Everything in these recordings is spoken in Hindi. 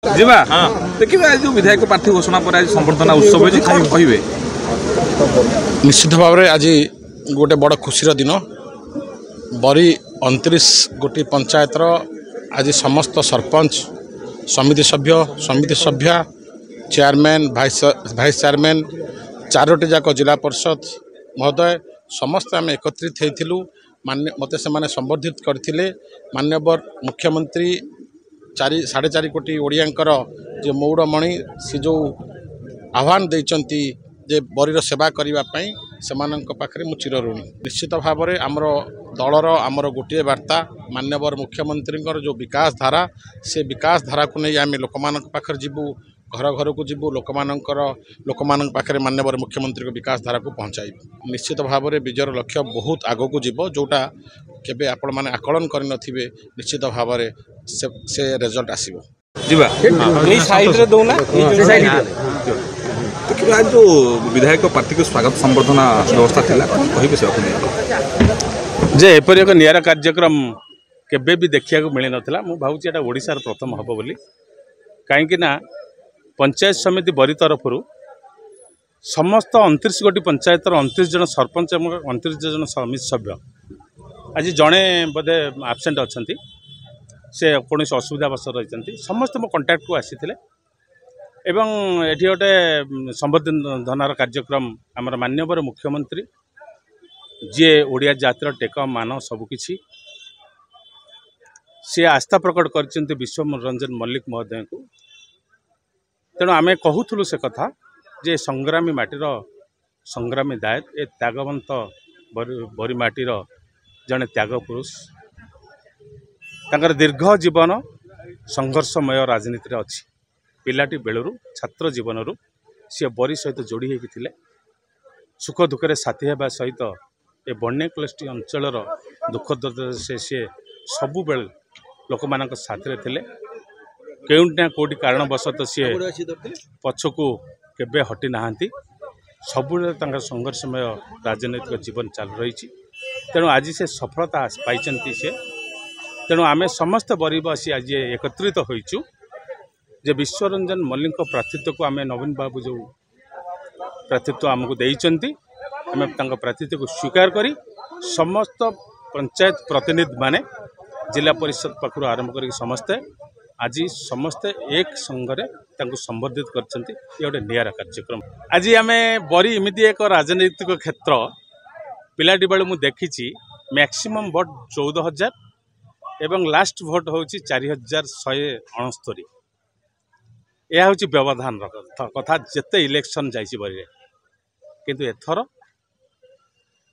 जीवा देखिए आज जो विधायक प्रार्थी घोषणा पर आज संबर्धना उत्सव कहे निश्चित भाव में आज गोटे बड़ खुशी दिन बरी 29 गोटी पंचायतर आज समस्त सरपंच समिति सभ्य चेयरमैन भाइस चेयरमैन चारोटी जाक जिला परिषद महोदय समस्त आम एकत्रित होइथिलु। मते से माने संबर्धित करथिले माननीय मुख्यमंत्री 4.5 कोटी ओडियांकर जे मौड़मणि से जो आह्वान देइचंती जे बरीर सेवा करने से पाखे मु चिरऋणी। निश्चित भाव में आमर दलर आमर गोटे वार्ता माननीय मुख्यमंत्री जो विकास धारा से विकास धारा को नहीं आम लोक पाखे जीवु घर घर को जीवु लोक पाखे माननीय मुख्यमंत्री विकास धारा को पहुँचाइबु। निश्चित भाव में विजयर लक्ष्य बहुत आग को जीव जोटा केबे आपण माने आकलन कर नथिबे निश्चित भाव में से रिजल्ट आसीबो। जीवा ए साइड रे दोना ए साइड रे आज जो विधायक प्रार्थी को स्वागत संबर्धना व्यवस्था थिला कहि विषय को जे एपरि एक नियारा कार्यक्रम केबे भी देखिया को मिले नथिला। मु भाउची एटा ओडिसा र प्रथम हबो बोली काहेकि ना पंचायत समिति बरी तरफ समस्त 29 गोटी पंचायत 29 जन सरपंच और 29 जन समिति सभ्य आज जड़े बोधे आबसेंट अच्छा से कौन असुविधावश रही समस्त मो कंटाक्ट को आसी एवं एटी गोटे संबर्धनार कार्यक्रम आमर माननीय मुख्यमंत्री जी ओडिया जातिर टेक मान सबकि सी आस्था प्रकट कर विश्व रंजन मल्लिक महोदय को। तेणु आम कहूलु से कथा जे संग्रामी माटीर संग्रामी दायक ए त्यागवंत बरी माटीर जड़े त्याग पुरुष दीर्घ जीवन संघर्षमय राजनीति अच्छी पिलाटी बेलू छात्र जीवन सी बरी सहित जोड़ी होते सुख दुखे साथी होगा सहित ए बन्या क्लस्टी अंचल दुख दर्द से सी सबु बेल लोक मान साथी थे केउना कोटी कारणवशत सी पछकू केबे हटी नहांती सबु संघर्षमय राजनैतिक जीवन चालू रही। तेणु आज से सफलता पाई से तेणु आमे समस्त बरीवासी आज एकत्रित होइचु जे विश्वरंजन मल्लिक प्रार्थित्व को आमे नवीन बाबू जो प्रार्थित्व आमको देइचंती आमे तांको प्रार्थित्व को स्वीकार करी समस्त पंचायत प्रतिनिधि माने जिला परिषद पाखु आरंभ कर समस्ते आज समस्ते एक संगरे तांको संबोधित करछंती। ये गोटे नियारा कार्यक्रम आज आमे बरी इमिति एक राजनीतिक क्षेत्र पिलाटी बेलू मु देखी मैक्सिमम भोट 14,000 एवं लास्ट भोट हूँ 4,169। यह हूँ व्यवधान कथा जिते इलेक्शन जाइए बरी किंतु एथर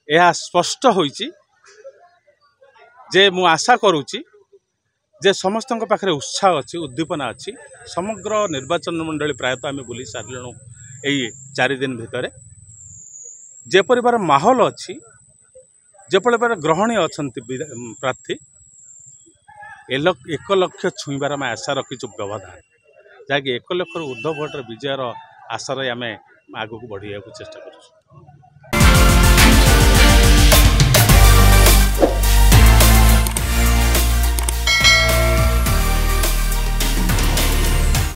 यह स्पष्ट होइछि जे मु आशा करुच्ची जे समस्त पाखे उत्साह अच्छी उद्दीपना अच्छी समग्र निर्वाचन मंडली प्रायतः आम बुली सारू यही 4 दिन भितर जे परिवार माहौल अच्छी जे परिवार ग्रहणी अच्छा प्रार्थी 1 लाख छुईबार आम आशा रखीचु व्यवधान जहाँकि 1 लाख ऊर्ध्व भोटर विजयर आशार आम आग को बढ़िया चेष्टा कर।